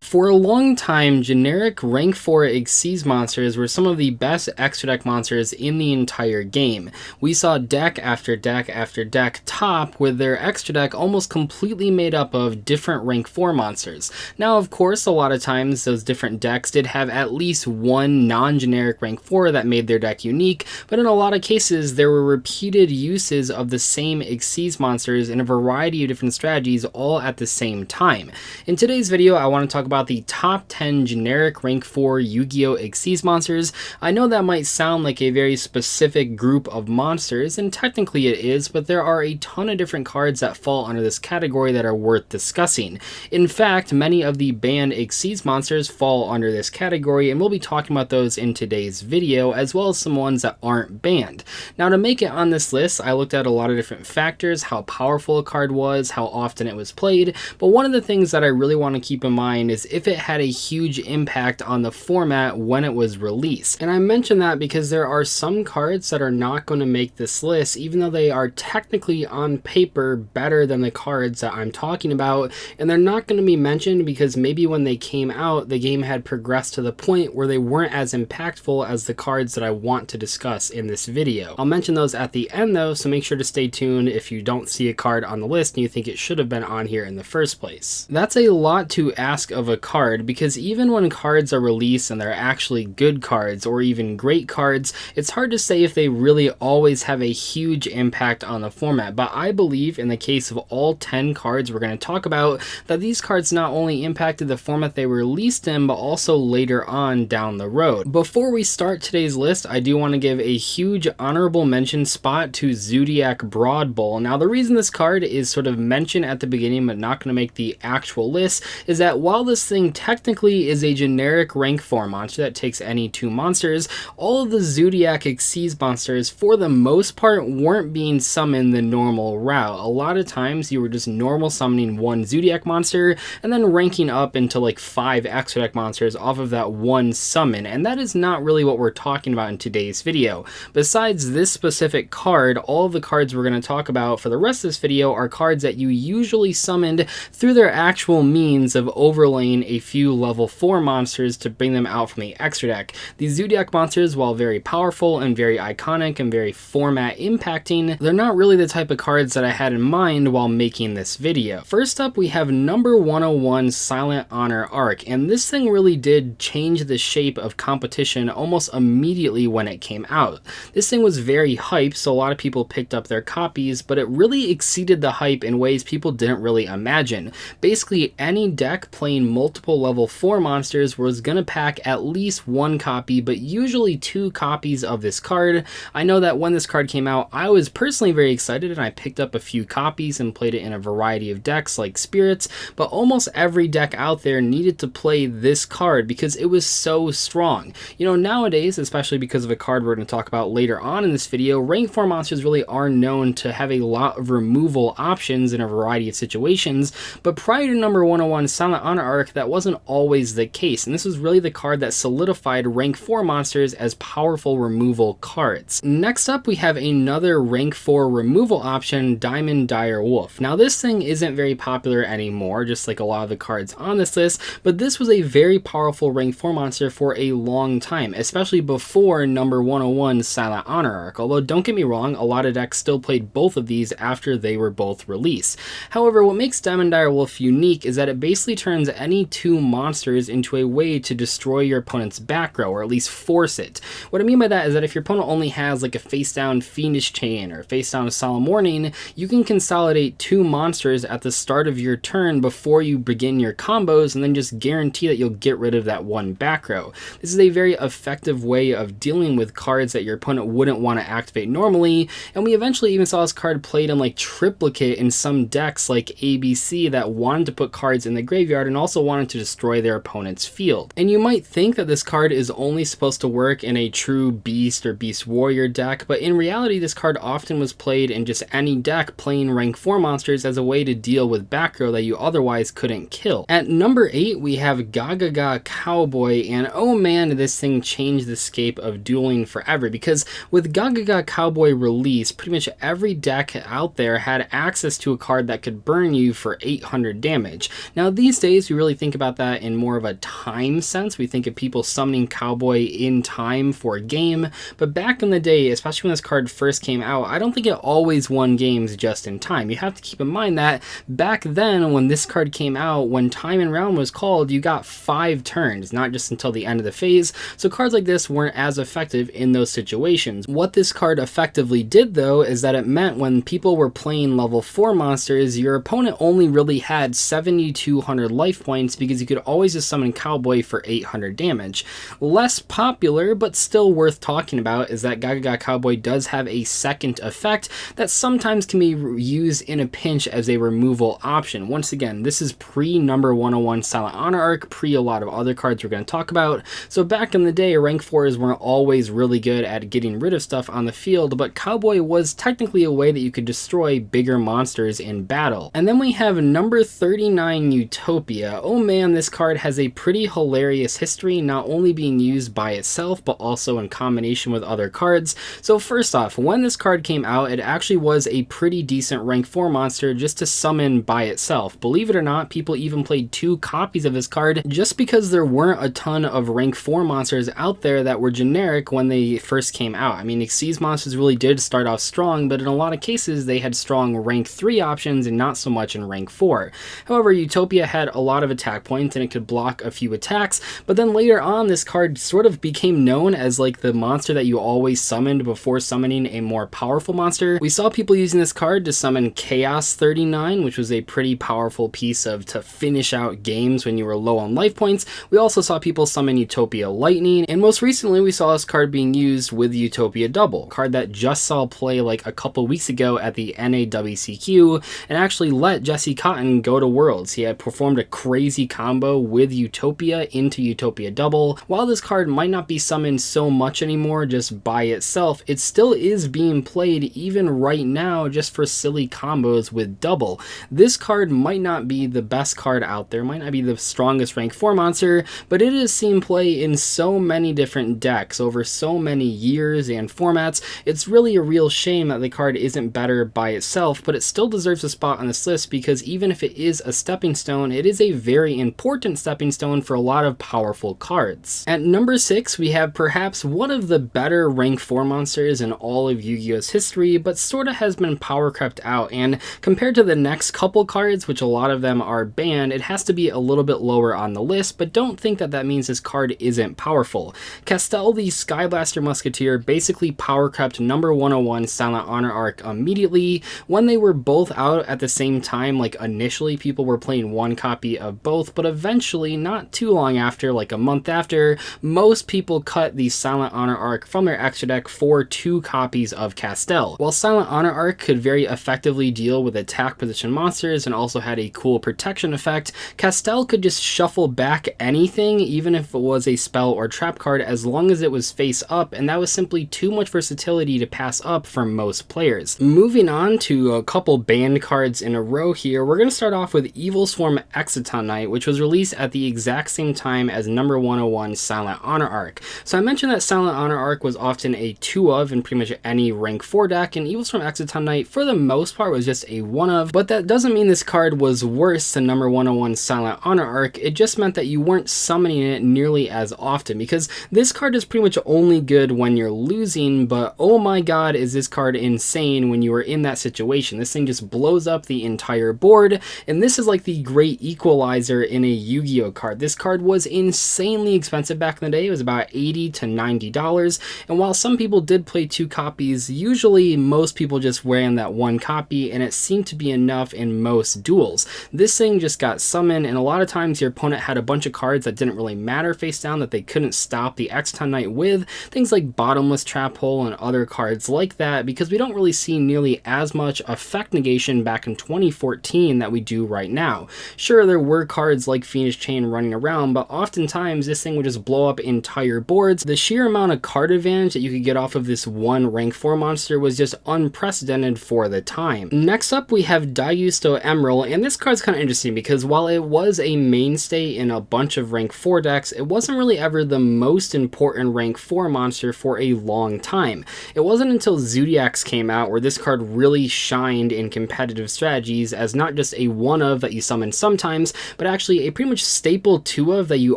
For a long time, generic rank 4 Xyz monsters were some of the best extra deck monsters in the entire game. We saw deck after deck after deck top with their extra deck almost completely made up of different rank 4 monsters. Now of course a lot of times those different decks did have at least one non-generic rank 4 that made their deck unique, but in a lot of cases there were repeated uses of the same Xyz monsters in a variety of different strategies all at the same time. In today's video I want to talk about the top 10 generic rank 4 Yu-Gi-Oh! Xyz monsters. I know that might sound like a very specific group of monsters, and technically it is, but there are a ton of different cards that fall under this category that are worth discussing. In fact, many of the banned Xyz monsters fall under this category, and we'll be talking about those in today's video, as well as some ones that aren't banned. Now to make it on this list, I looked at a lot of different factors, how powerful a card was, how often it was played, but one of the things that I really want to keep in mind is if it had a huge impact on the format when it was released. And I mention that because there are some cards that are not going to make this list, even though they are technically on paper better than the cards that I'm talking about, and they're not going to be mentioned because maybe when they came out, the game had progressed to the point where they weren't as impactful as the cards that I want to discuss in this video. I'll mention those at the end though, so make sure to stay tuned if you don't see a card on the list and you think it should have been on here in the first place. That's a lot to ask of a card, because even when cards are released and they're actually good cards or even great cards, it's hard to say if they really always have a huge impact on the format. But I believe in the case of all 10 cards we're going to talk about, that these cards not only impacted the format they were released in, but also later on down the road. Before we start today's list, I do want to give a huge honorable mention spot to Zodiac Broad Bowl. Now the reason this card is sort of mentioned at the beginning but not going to make the actual list is that while this thing technically is a generic rank 4 monster that takes any two monsters, all of the Zodiac Xyz monsters for the most part weren't being summoned the normal route. A lot of times you were just normal summoning one Zodiac monster and then ranking up into like 5 extra deck monsters off of that one summon, and that is not really what we're talking about in today's video. Besides this specific card, all of the cards we're going to talk about for the rest of this video are cards that you usually summoned through their actual means of overlaying a few level 4 monsters to bring them out from the extra deck. These Zodiac monsters, while very powerful and very iconic and very format impacting, they're not really the type of cards that I had in mind while making this video. First up, we have number 101 Silent Honor Arc, and this thing really did change the shape of competition almost immediately when it came out. This thing was very hyped, so a lot of people picked up their copies, but it really exceeded the hype in ways people didn't really imagine. Basically, any deck playing multiple level 4 monsters was gonna pack at least one copy, but usually 2 copies of this card. I know that when this card came out, I was personally very excited and I picked up a few copies and played it in a variety of decks like Spirits, but almost every deck out there needed to play this card because it was so strong. You know, nowadays, especially because of a card we're going to talk about later on in this video, rank 4 monsters really are known to have a lot of removal options in a variety of situations, but prior to number 101 Silent Honor Arc, that wasn't always the case, and this was really the card that solidified rank 4 monsters as powerful removal cards. Next up, we have another rank 4 removal option, Diamond Dire Wolf. Now this thing isn't very popular anymore, just like a lot of the cards on this list, but this was a very powerful rank 4 monster for a long time, especially before number 101 Silent Honor Arc, although don't get me wrong, a lot of decks still played both of these after they were both released. However, what makes Diamond Dire Wolf unique is that it basically turns any 2 monsters into a way to destroy your opponent's back row, or at least force it. What I mean by that is that if your opponent only has like a face down Fiendish Chain or face down Solemn Warning, you can consolidate 2 monsters at the start of your turn before you begin your combos, and then just guarantee that you'll get rid of that one back row. This is a very effective way of dealing with cards that your opponent wouldn't want to activate normally, and we eventually even saw this card played in like triplicate in some decks like ABC that wanted to put cards in the graveyard and also wanted to destroy their opponent's field. And you might think that this card is only supposed to work in a true Beast or Beast Warrior deck, but in reality this card often was played in just any deck playing rank 4 monsters as a way to deal with back row that you otherwise couldn't kill. At number 8, we have Gagaga Cowboy, and oh man, this thing changed the scape of dueling forever, because with Gagaga Cowboy release, pretty much every deck out there had access to a card that could burn you for 800 damage. Now these days we really think about that in more of a time sense. We think of people summoning Cowboy in time for a game, but back in the day, especially when this card first came out, I don't think it always won games just in time. You have to keep in mind that back then when this card came out, when time and round was called, you got 5 turns, not just until the end of the phase, so cards like this weren't as effective in those situations. What this card effectively did though is that it meant when people were playing level 4 monsters, your opponent only really had 7,200 life points because you could always just summon Cowboy for 800 damage. Less popular, but still worth talking about, is that Gaga Cowboy does have a second effect that sometimes can be used in a pinch as a removal option. Once again, this is pre number 101 Silent Honor arc, pre a lot of other cards we're going to talk about. So back in the day, rank 4s weren't always really good at getting rid of stuff on the field, but Cowboy was technically a way that you could destroy bigger monsters in battle. And then we have number 39 Utopia. Oh man, this card has a pretty hilarious history, not only being used by itself, but also in combination with other cards. So first off, when this card came out, it actually was a pretty decent rank 4 monster just to summon by itself. Believe it or not, people even played 2 copies of this card just because there weren't a ton of rank 4 monsters out there that were generic when they first came out. I mean, Xyz monsters really did start off strong, but in a lot of cases they had strong rank 3 options and not so much in rank 4. However, Utopia had a lot of attack points and it could block a few attacks, but then later on this card sort of became known as like the monster that you always summoned before summoning a more powerful monster. We saw people using this card to summon Chaos 39, which was a pretty powerful piece to finish out games when you were low on life points. We also saw people summon Utopia Lightning, and most recently we saw this card being used with Utopia Double, a card that just saw play like a couple weeks ago at the NAWCQ and actually let Jesse Cotton go to Worlds. He had performed a crazy combo with Utopia into Utopia Double. While this card might not be summoned so much anymore just by itself, it still is being played even right now just for silly combos with Double. This card might not be the best card out there, might not be the strongest rank 4 monster, but it has seen play in so many different decks over so many years and formats. It's really a real shame that the card isn't better by itself, but it still deserves a spot on this list because even if it is a stepping stone, it is a very important stepping stone for a lot of powerful cards. At number 6, we have perhaps one of the better rank 4 monsters in all of Yu-Gi-Oh's history, but sorta has been power crept out, and compared to the next couple cards, which a lot of them are banned, it has to be a little bit lower on the list, but don't think that that means this card isn't powerful. Castel, the Skyblaster Musketeer, basically power crept number 101 Silent Honor arc immediately. When they were both out at the same time, like initially people were playing one copy of both, but eventually, not too long after, like a month after, most people cut the Silent Honor arc from their extra deck for 2 copies of Castel. While Silent Honor arc could very effectively deal with attack position monsters and also had a cool protection effect, Castel could just shuffle back anything, even if it was a spell or trap card, as long as it was face up, and that was simply too much versatility to pass up for most players. Moving on to a couple banned cards in a row here, we're going to start off with Evil Swarm Exciton Knight, which was released at the exact same time as number 101 Silent Honor arc. So I mentioned that Silent Honor arc was often a 2 of in pretty much any rank 4 deck, and Evil Swarm Exciton Knight for the most part was just a 1 of, but that doesn't mean this card was worse than number 101 Silent Honor arc. It just meant that you weren't summoning it nearly as often, because this card is pretty much only good when you're losing, but oh my god is this card insane when you are in that situation. This thing just blows up the entire board, and this is like the great equalizer in a Yu-Gi-Oh card. This card was insanely expensive back in the day. It was about $80 to $90, and while some people did play 2 copies, usually most people just ran that 1 copy, and it seemed to be enough in most duels. This thing just got summoned, and a lot of times your opponent had a bunch of cards that didn't really matter face down that they couldn't stop the Exciton Knight with, things like Bottomless Trap Hole and other cards like that, because we don't really see nearly as much effect negation back in 2014 that we do right now. Sure, there were cards like Phoenix Chain running around, but oftentimes this thing would just blow up entire boards. The sheer amount of card advantage that you could get off of this one rank 4 monster was just unprecedented for the time. Next up, we have Diusto Emerald, and this card's kind of interesting because while it was a mainstay in a bunch of rank 4 decks, it wasn't really ever the most important rank 4 monster for a long time. It wasn't until Zodiacs came out where this card really shined in competitive strategies as not just a 1 of that you summon sometimes, but actually a pretty much staple 2-of that you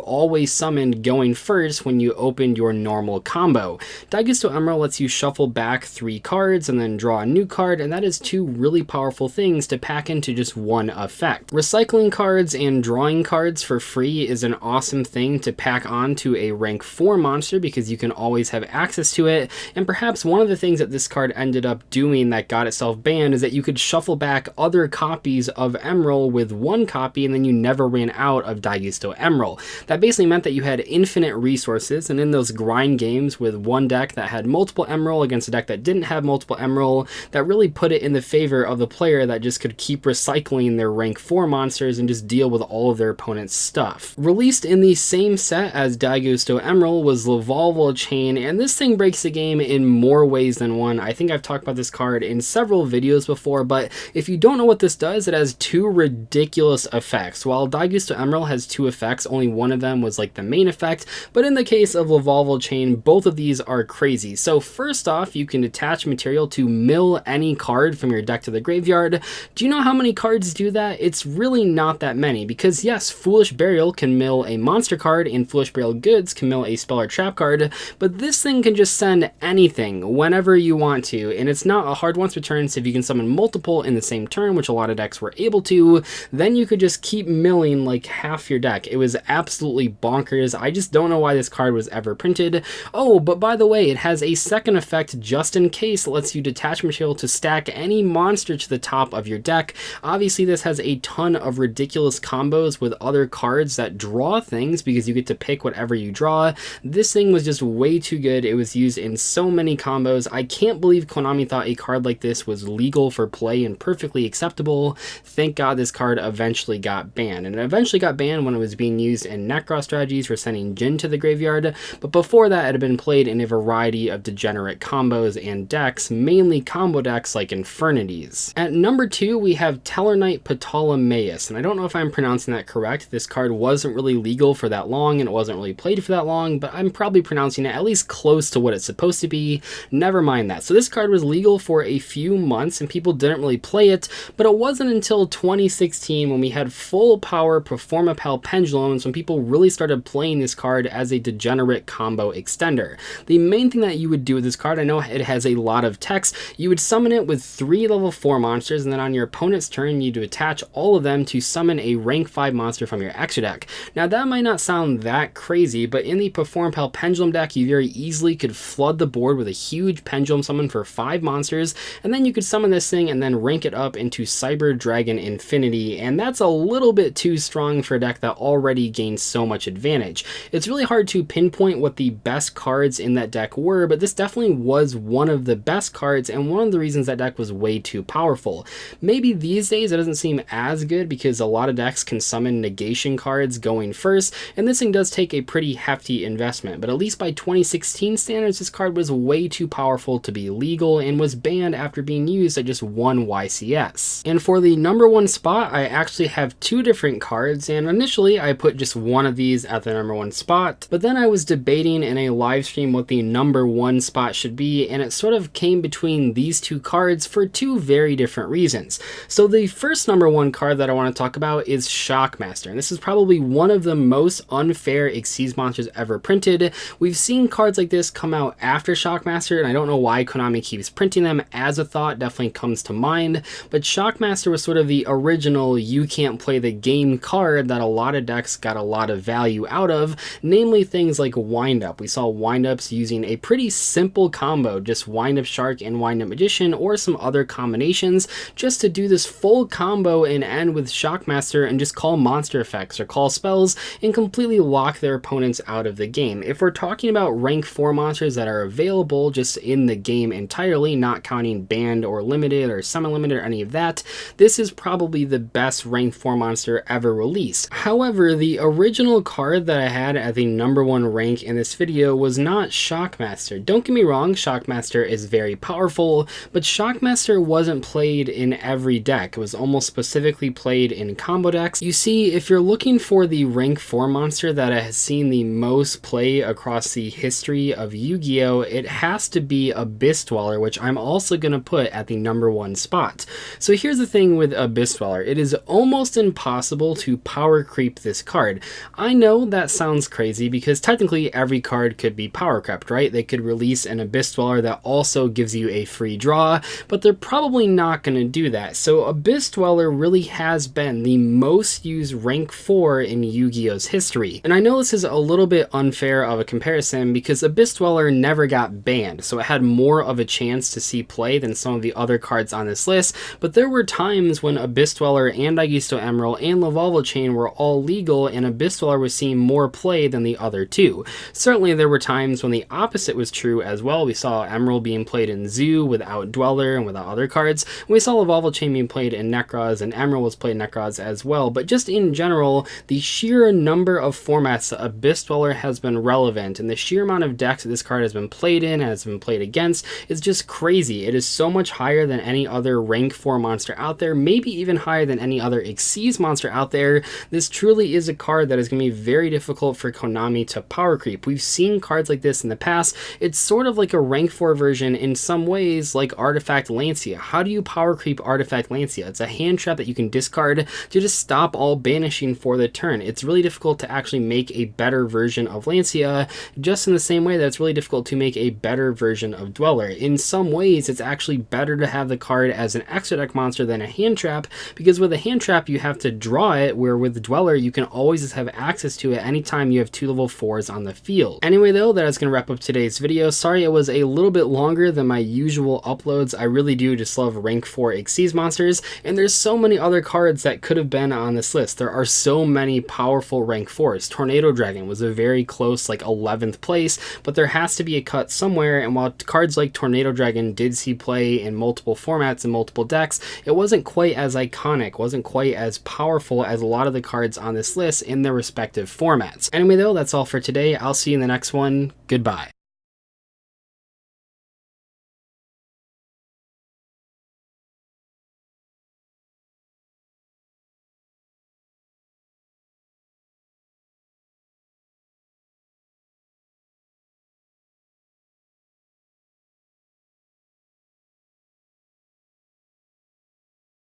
always summoned going first when you opened your normal combo. Daigusto Emerald lets you shuffle back 3 cards and then draw a new card, and that is 2 really powerful things to pack into just one effect. Recycling cards and drawing cards for free is an awesome thing to pack onto a rank 4 monster because you can always have access to it, and perhaps one of the things that this card ended up doing that got itself banned is that you could shuffle back other copies of Emerald with 1 copy and then you never ran out of Daigusto Emerald. That basically meant that you had infinite resources, and in those grind games with one deck that had multiple Emerald against a deck that didn't have multiple Emerald, that really put it in the favor of the player that just could keep recycling their rank 4 monsters and just deal with all of their opponent's stuff. Released in the same set as Daigusto Emerald was Lavalval Chain, and this thing breaks the game in more ways than one. I think I've talked about this card in several videos before, but if you don't know what this does, it has 2 ridiculous effects. While Daigusto Emerald has 2 effects, only one of them was like the main effect, but in the case of Lavalval Chain, both of these are crazy. So first off, you can attach material to mill any card from your deck to the graveyard. Do you know how many cards do that? It's really not that many, because yes, Foolish Burial can mill a monster card and Foolish Burial Goods can mill a spell or trap card, but this thing can just send anything whenever you want to, and it's not a hard once return, so if you can summon multiple in the same turn, which a lot of decks were able to, then you could just keep milling like half your deck. It was absolutely bonkers. I just don't know why this card was ever printed. Oh, but by the way, it has a second effect just in case that lets you detach material to stack any monster to the top of your deck. Obviously, this has a ton of ridiculous combos with other cards that draw things because you get to pick whatever you draw. This thing was just way too good. It was used in so many combos. I can't believe Konami thought a card like this was legal for play and perfectly acceptable. Thank God this card eventually got banned. And it eventually got banned when it was being used in Necro strategies for sending Jin to the graveyard, but before that it had been played in a variety of degenerate combos and decks, mainly combo decks like Infernities. At number 2, we have Tellarknight Ptolemaeus, and I don't know if I'm pronouncing that correct. This card wasn't really legal for that long and it wasn't really played for that long, but I'm probably pronouncing it at least close to what it's supposed to be. Never mind that. So this card was legal for a few months and people didn't really play it, but it wasn't until 2016 when we had full power Performapal Pendulums when people really started playing this card as a degenerate combo extender. The main thing that you would do with this card, I know it has a lot of text, you would summon it with 3 level 4 monsters, and then on your opponent's turn you would attach all of them to summon a rank 5 monster from your extra deck. Now that might not sound that crazy, but in the Performapal Pendulum deck you very easily could flood the board with a huge pendulum summon for 5 monsters, and then you could summon this thing and then rank it up into Cyber Dragon Infinity, and that's a little bit too strong for a deck that already gains so much advantage. It's really hard to pinpoint what the best cards in that deck were, but this definitely was one of the best cards and one of the reasons that deck was way too powerful. Maybe these days it doesn't seem as good because a lot of decks can summon negation cards going first, and this thing does take a pretty hefty investment, but at least by 2016 standards this card was way too powerful to be legal and was banned after being used at just 1 YCS. And for the number 1 spot, I actually have 2 different cards, and initially I put just one of these at the number 1 spot, but then I was debating in a live stream what the number 1 spot should be, and it sort of came between these 2 cards for 2 very different reasons. So the first number 1 card that I want to talk about is Shockmaster, and this is probably one of the most unfair Xyz monsters ever printed. We've seen cards like this come out after Shockmaster, and I don't know why Konami keeps printing them. As a thought definitely comes to mind, but Shockmaster was sort of the original you can't play the game card that a lot of decks got a lot of value out of, namely things like Wind Up. We saw Wind Ups using a pretty simple combo, just Wind Up Shark and Wind Up Magician or some other combinations, just to do this full combo and end with Shockmaster and just call monster effects or call spells and completely lock their opponents out of the game. If we're talking about rank 4 monsters that are available just in the game entirely, not counting banned or limited or semi-limited or any of that, this is probably the best rank 4 monster ever released. However, the original card that I had at the number 1 rank in this video was not Shockmaster. Don't get me wrong, Shockmaster is very powerful, but Shockmaster wasn't played in every deck. It was almost specifically played in combo decks. You see, if you're looking for the rank 4 monster that has seen the most play across the history of Yu-Gi-Oh!, it has to be Abyss Dweller, which I'm also going to put at the number 1 spot. So here's the thing with Abyss Dweller. It is almost impossible possible to power creep this card. I know that sounds crazy because technically every card could be power crept, right? They could release an Abyss Dweller that also gives you a free draw, but they're probably not going to do that. So Abyss Dweller really has been the most used rank 4 in Yu-Gi-Oh's history. And I know this is a little bit unfair of a comparison because Abyss Dweller never got banned, so it had more of a chance to see play than some of the other cards on this list, but there were times when Abyss Dweller and Aegisto Emerald and Lavalval Chain were all legal and Abyss Dweller was seeing more play than the other two. Certainly there were times when the opposite was true as well. We saw Emerald being played in Zoo without Dweller and without other cards. We saw Lavalval Chain being played in Nekroz, and Emerald was played in Nekroz as well, but just in general, the sheer number of formats that Abyss Dweller has been relevant and the sheer amount of decks that this card has been played in, has been played against, is just crazy. It is so much higher than any other rank 4 monster out there, maybe even higher than any other Xyz monster out there. This truly is a card that is going to be very difficult for Konami to power creep. We've seen cards like this in the past. It's sort of like a rank 4 version in some ways like Artifact Lancia. How do you power creep Artifact Lancia? It's a hand trap that you can discard to just stop all banishing for the turn. It's really difficult to actually make a better version of Lancia, just in the same way that it's really difficult to make a better version of Dweller. In some ways, it's actually better to have the card as an extra deck monster than a hand trap, because with a hand trap you have to draw it, where with the Dweller you can always just have access to it anytime you have 2 level 4s on the field. Anyway though, that is going to wrap up today's video. Sorry it was a little bit longer than my usual uploads. I really do just love rank 4 Xyz monsters, and there's so many other cards that could have been on this list. There are so many powerful rank 4s. Tornado Dragon was a very close like 11th place, but there has to be a cut somewhere, and while cards like Tornado Dragon did see play in multiple formats and multiple decks, it wasn't quite as iconic, wasn't quite as powerful as a lot of the cards on this list in their respective formats. Anyway though, that's all for today. I'll see you in the next one. Goodbye.